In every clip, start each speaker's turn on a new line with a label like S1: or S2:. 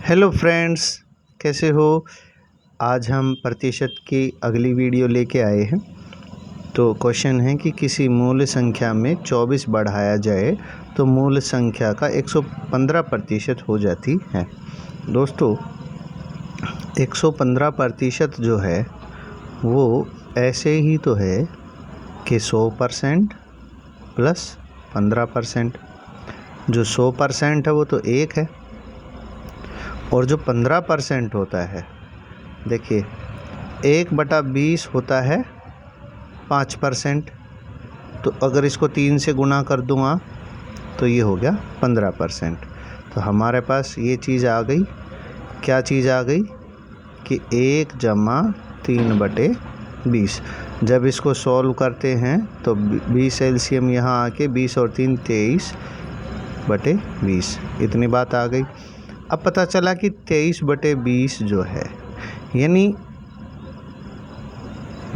S1: Hello friends, कैसे हो। आज हम प्रतिशत की अगली वीडियो लेके आए हैं। तो क्वेश्चन है कि किसी मूल संख्या में 24 बढ़ाया जाए तो मूल संख्या का 115% हो जाती है। दोस्तों 115% जो है वो ऐसे ही तो है कि 100% प्लस 15%। जो 100% है वो तो 1 है, और जो 15% होता है, देखिए 1/20 होता है 5%। तो अगर इसको 3 से गुना कर दूँगा तो ये हो गया 15%। तो हमारे पास ये चीज़ आ गई। क्या चीज़ आ गई कि 1 जमा 3/20। जब इसको सॉल्व करते हैं तो 20 एलसीएम यहाँ आके 20 और 3 23/20, इतनी बात आ गई। अब पता चला कि 23/20 जो है, यानी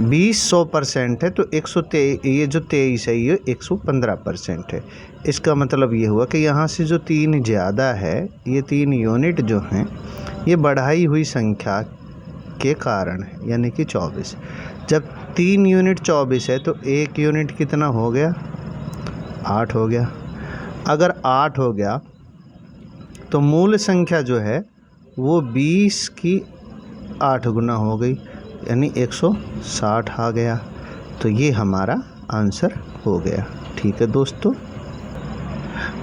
S1: 20 100% है, तो 123, ये जो 23 है ये 115% है। इसका मतलब ये हुआ कि यहाँ से जो 3 ज़्यादा है, ये 3 यूनिट जो हैं ये बढ़ाई हुई संख्या के कारण है, यानी कि 24। जब 3 यूनिट 24 है तो 1 यूनिट कितना हो गया, 8 हो गया। अगर 8 हो गया तो मूल संख्या जो है वो 20 की 8 गुना हो गई, यानी 160 आ गया। तो ये हमारा आंसर हो गया। ठीक है दोस्तों,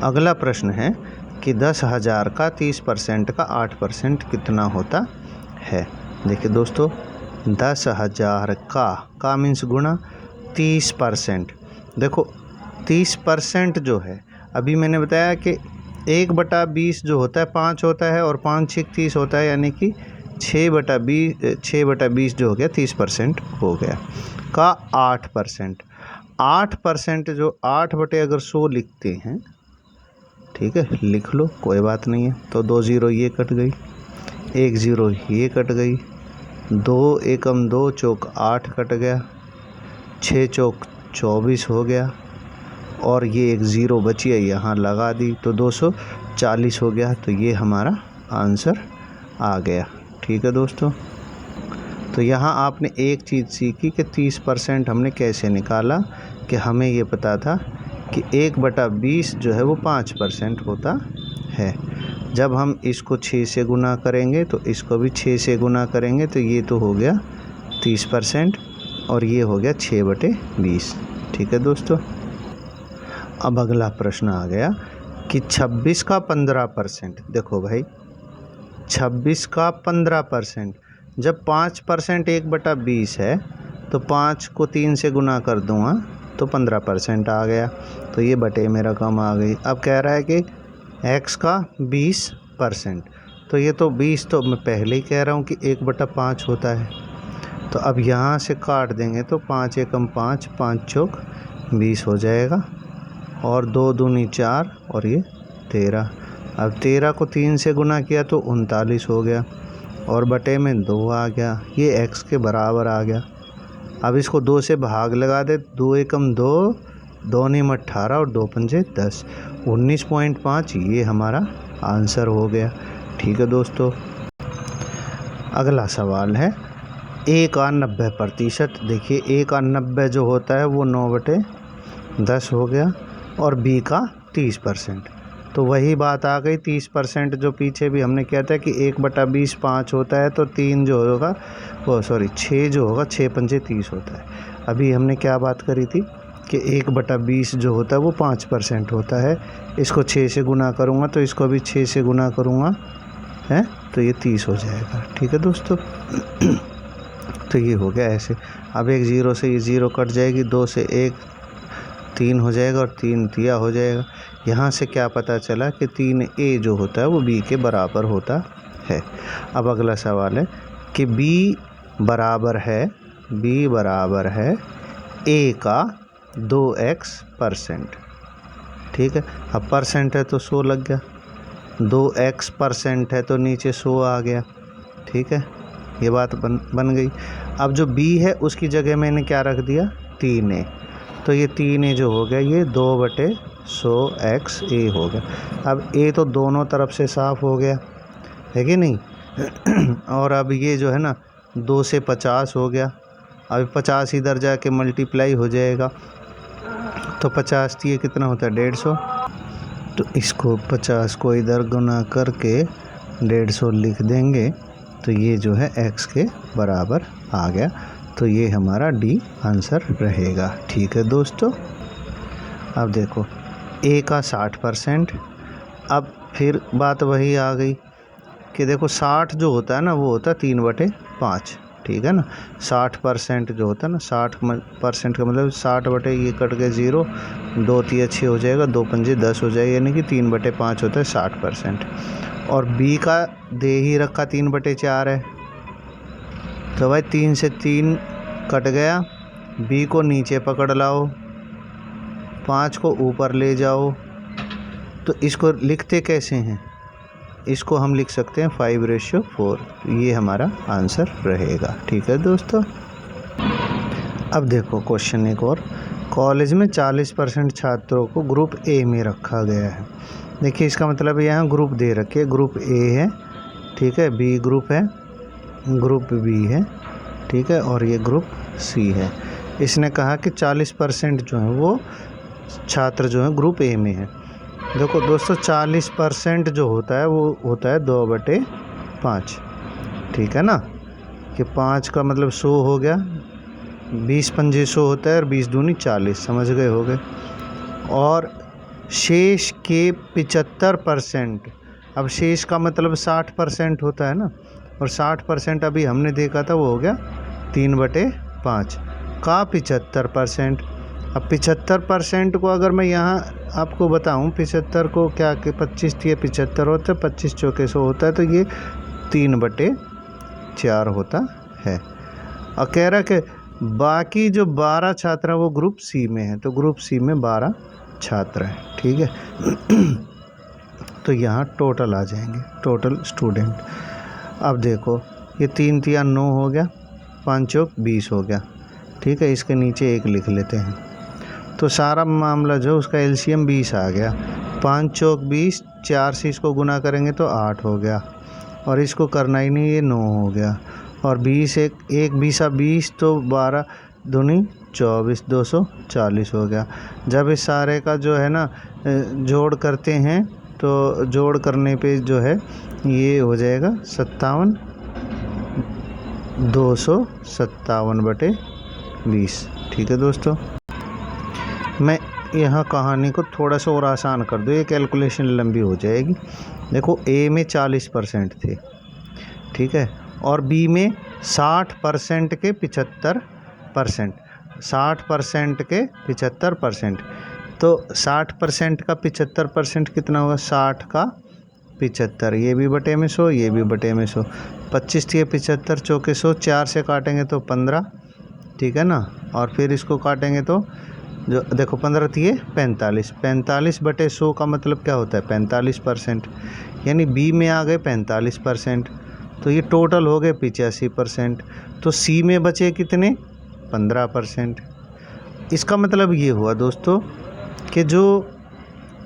S1: अगला प्रश्न है कि 10,000 का 30% का 8% कितना होता है। देखिए दोस्तों, 10,000 का मीन्स गुणा 30%। देखो 30% जो है, अभी मैंने बताया कि 1/20 जो होता है 5 होता है, और 5 6 30 होता है, यानी कि 6/20 जो हो गया 30% हो गया। का 8%, 8% जो 8 अगर 100 लिखते हैं, ठीक है, लिख लो, कोई बात नहीं है। तो 2 0 ये कट गई, 1 0 ये कट गई, 2 एकम 2 चौक 8 कट गया, 6 चौक 24 हो गया, और ये 1 0 बची है यहाँ लगा दी, तो 240 हो गया। तो ये हमारा आंसर आ गया। ठीक है दोस्तों, तो यहाँ आपने एक चीज़ सीखी कि 30% हमने कैसे निकाला। कि हमें ये पता था कि 1/20 जो है वो 5% होता है। जब हम इसको 6 से गुना करेंगे तो इसको भी 6 से गुना करेंगे, तो ये तो हो गया 30%, और ये हो गया 6/20। ठीक है दोस्तों, अब अगला प्रश्न आ गया कि 26 का 15%। देखो भाई, 26 का 15%, जब 5% 1/20 है तो 5 को 3 से गुना कर दूंगा तो 15% आ गया। तो ये बटे में रकम आ गई। अब कह रहा है कि x का 20%, तो ये तो 20 तो मैं पहले ही कह रहा हूँ कि 1/5 होता है। तो अब यहाँ से काट देंगे तो 5 एकम 5, 5 चौक 20 हो जाएगा, और 2 दूनी 4, और ये 13। अब 13 को 3 से गुना किया तो 39 हो गया, और बटे में 2 आ गया, ये x के बराबर आ गया। अब इसको 2 से भाग लगा दे, 2 एकम 2, 2 नीम 18, और 2 पंजे 10, 19.5 ये हमारा आंसर हो गया। ठीक है दोस्तों, अगला सवाल है a का 90%। देखिए a का 90 जो होता है वो 9/10 हो गया, और b का 30%। तो वही बात आ गई, 30% जो पीछे भी हमने किया था कि 1/20 5 होता है, तो 3 जो होगा वो 6 जो होगा 6 पंजे 30 होता है। अभी हमने क्या बात करी थी कि 1/20 जो होता है वो 5% होता है। इसको 6 से गुना करूँगा तो इसको भी 6 से गुना करूँगा है, तो ये 30 हो जाएगा। ठीक है दोस्तों, तो ये हो गया ऐसे। अब 1 0 से ये 0 कट जाएगी, 2 से 1 3 हो जाएगा, और 3 दिया हो जाएगा। यहाँ से क्या पता चला कि 3a जो होता है वो b के बराबर होता है। अब अगला सवाल है कि b बराबर है a का 2x%। ठीक है, अब परसेंट है तो 100 लग गया, 2x% है तो नीचे 100 आ गया। ठीक है, ये बात बन गई। अब जो b है उसकी जगह मैंने क्या रख दिया, 3a। तो ये 3a जो हो गया ये 2/100 x a हो गया। अब a तो दोनों तरफ से साफ हो गया, है कि नहीं। और अब ये जो है ना 2 से 50 हो गया, अब 50 इधर जाके मल्टीप्लाई हो जाएगा, तो 50 ये कितना होता है 150। तो इसको 50 को इधर गुना करके 150 लिख देंगे, तो ये जो है x के बराबर आ गया। तो ये हमारा डी आंसर रहेगा। ठीक है दोस्तों। अब देखो a का 60%। अब फिर बात वही आ गई कि देखो 60 जो होता है ना वो होता है 3/5। ठीक है ना, 60% जो होता है ना, 60% का मतलब 60 बटे ये कट के 0, 2 3 6 हो जाएगा, 2 पंजे 10 हो जाएगा, यानी कि 3/5 होता है 60%। और b का दे ही रखा 3/4 है, तो भाई 3 से 3 कट गया, b को नीचे पकड़ लाओ, 5 को ऊपर ले जाओ। तो इसको लिखते कैसे हैं, इसको हम लिख सकते हैं 5:4। ये हमारा आंसर रहेगा। ठीक है दोस्तों। अब देखो क्वेश्चन एक और, कॉलेज में 40% छात्रों को ग्रुप ए में रखा गया है। देखिए इसका मतलब यहाँ ग्रुप दे रखे, ग्रुप ए है, ठीक है, बी ग्रुप है, ग्रुप बी है, ठीक है, और ये ग्रुप सी है। इसने कहा कि 40% जो है वो छात्र जो है ग्रुप ए में है। देखो दोस्तों 40% जो होता है वो होता है 2/5। ठीक है ना, कि 5 का मतलब 100 हो गया, 20 पंजे 100 होता है, और 20 दूनी 40, समझ गए होगे। और शेष के 75%, अब शेष का मतलब 60% होता है ना, और 60% अभी हमने देखा था वो हो गया 3/5 का 75%। अब 75% को अगर मैं यहाँ आपको बताऊँ, 75 को क्या कि 25 थी 75 होता है, 25 चौके 100 होता है, तो ये 3/4 होता है। और कह रहा कि बाकी जो 12 छात्र हैं वो ग्रुप सी में है, तो ग्रुप सी में 12 छात्र हैं। ठीक है। तो यहाँ टोटल आ जाएंगे, टोटल स्टूडेंट। अब देखो ये 3 3 9 हो गया, 5 चौक 20 हो गया। ठीक है, इसके नीचे 1 लिख लेते हैं। तो सारा मामला जो उसका एलसीएम 20 आ गया, 5 चौक 20, 4 से इसको गुना करेंगे तो 8 हो गया, और इसको करना ही नहीं, ये 9 हो गया, और 20 एक 20 तो 12 दूनी 24, 240 हो गया। जब इस सारे का जो है ना जोड़ करते हैं, तो जोड़ करने पे जो है ये हो जाएगा 57, 257/20। ठीक है दोस्तों। मैं यहाँ कहानी को थोड़ा सा और आसान कर दूँ, ये कैलकुलेशन लंबी हो जाएगी। देखो ए में 40% थे, ठीक है, और बी में 60% के 75%, 60% के 75%। तो 60% का 75% कितना होगा, 60 का 75, ये भी बटे में 100, ये भी बटे में 100, 25 थी 75 चौके 100, 4 से काटेंगे तो 15, ठीक है ना, और फिर इसको काटेंगे तो जो देखो 15 थी 45, 45/100 का मतलब क्या होता है 45%, यानी बी में आ गए 45%। तो ये टोटल हो गए 85%। तो सी में बचे कितने 15%। इसका मतलब ये हुआ दोस्तों कि जो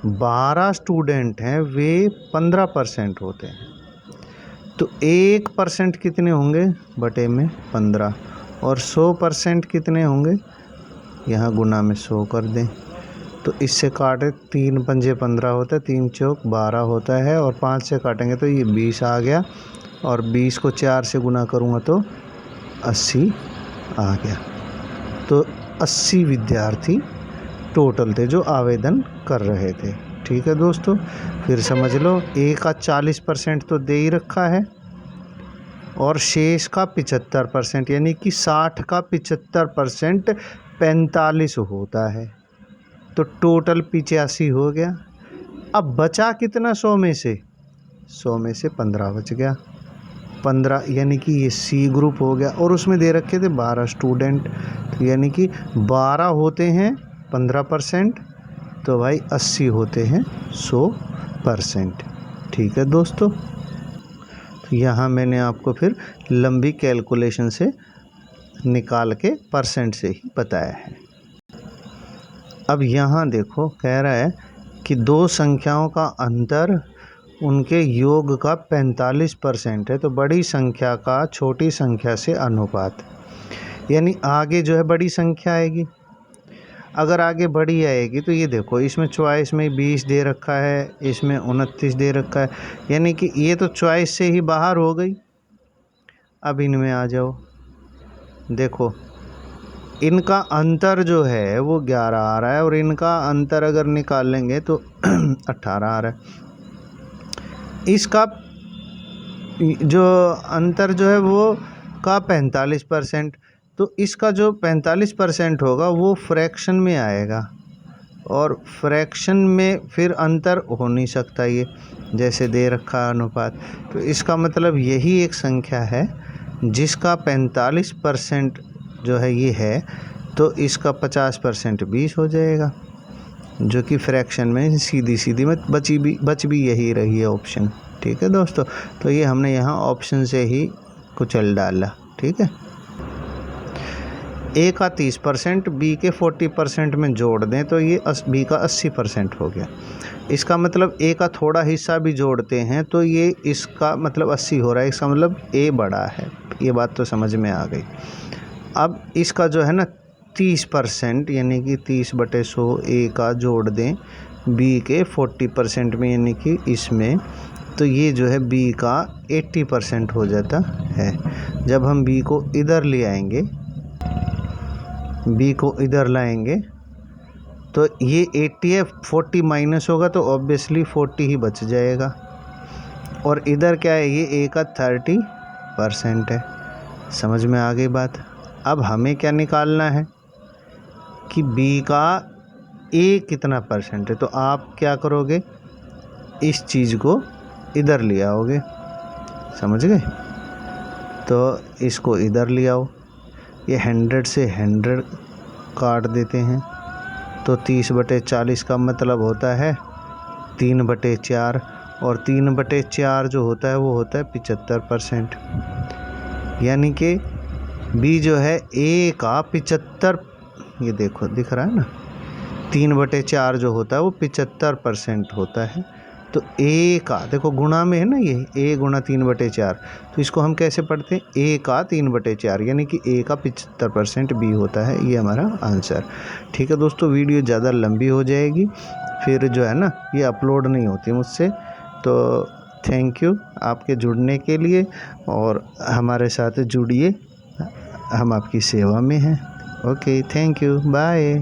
S1: 12 स्टूडेंट हैं वे 15% होते हैं, तो 1% कितने होंगे बटे में 15, और 100% कितने होंगे, यहाँ गुना में 100 कर दें, तो इससे काटे 3 पंजे 15 होता है, 3 चौक 12 होता है, और 5 से काटेंगे तो ये 20 आ गया, और 20 को 4 से गुना करूँगा तो 80 आ गया। तो 80 विद्यार्थी टोटल थे जो आवेदन कर रहे थे। ठीक है दोस्तों, फिर समझ लो ए का 40% तो दे ही रखा है, और शेष का 75%, यानी कि 60 का 75% 45 होता है, तो टोटल 85 हो गया। अब बचा कितना 100 में से, 100 में से 15 बच गया, 15 यानी कि ये सी ग्रुप हो गया, और उसमें दे रखे थे 12 स्टूडेंट, तो यानी कि 12 होते हैं 15%, तो भाई 80 होते हैं 100%। ठीक है दोस्तों, तो यहाँ मैंने आपको फिर लंबी कैलकुलेशन से निकाल के परसेंट से ही बताया है। अब यहाँ देखो कह रहा है कि दो संख्याओं का अंतर उनके योग का 45% है। तो बड़ी संख्या का छोटी संख्या से अनुपात, यानी आगे जो है बड़ी संख्या आएगी। अगर आगे बड़ी आएगी तो ये देखो, इसमें चॉइस में 20 दे रखा है, इसमें 29 दे रखा है, यानी कि ये तो चॉइस से ही बाहर हो गई। अब इनमें आ जाओ, देखो इनका अंतर जो है वो 11 आ रहा है और इनका अंतर अगर निकाल लेंगे तो 18 आ रहा है। इसका जो अंतर जो है वो का 45%, तो इसका जो 45% होगा वो फ्रैक्शन में आएगा, और फ्रैक्शन में फिर अंतर हो नहीं सकता, ये जैसे दे रखा अनुपात। तो इसका मतलब यही एक संख्या है जिसका 45% जो है ये है, तो इसका 50% 20 हो जाएगा, जो कि फ्रैक्शन में सीधी सीधी में बच भी यही रही है ऑप्शन। ठीक है दोस्तों, तो ये हमने यहाँ ऑप्शन से ही कुचल डाला। ठीक है, ए का 30% बी के 40% में जोड़ दें तो ये बी का 80% हो गया। इसका मतलब ए का थोड़ा हिस्सा भी जोड़ते हैं तो ये इसका मतलब 80 हो रहा है, इसका मतलब ए बड़ा है। ये बात तो समझ में आ गई। अब इसका जो है ना 30%, यानी कि 30/100 ए का जोड़ दें बी के 40% में, यानी कि इसमें, तो ये जो है बी का 80% हो जाता है। जब हम बी को इधर ले आएंगे, बी को इधर लाएंगे तो ये 80 है, 40 माइनस होगा तो ऑब्वियसली 40 ही बच जाएगा। और इधर क्या है, ये ए का 30% है। समझ में आ गई बात। अब हमें क्या निकालना है कि बी का ए कितना परसेंट है। तो आप क्या करोगे, इस चीज़ को इधर ले आओगे, समझ गए। तो इसको इधर ले आओ, ये 100 से 100 काट देते हैं तो 30/40 का मतलब होता है 3/4, और 3/4 जो होता है वो होता है 75%। यानी कि बी जो है ए का 75, ये देखो दिख रहा है ना, 3/4 जो होता है वो 75% होता है। तो ए का देखो गुणा में है ना, ये ए गुणा 3/4, तो इसको हम कैसे पढ़ते हैं, ए का 3/4, यानी कि ए का 75% बी होता है। ये हमारा आंसर। ठीक है दोस्तों, वीडियो ज़्यादा लंबी हो जाएगी फिर जो है ना ये अपलोड नहीं होती मुझसे। तो थैंक यू आपके जुड़ने के लिए, और हमारे साथ जुड़िए, हम आपकी सेवा में हैं। Okay, thank you, bye.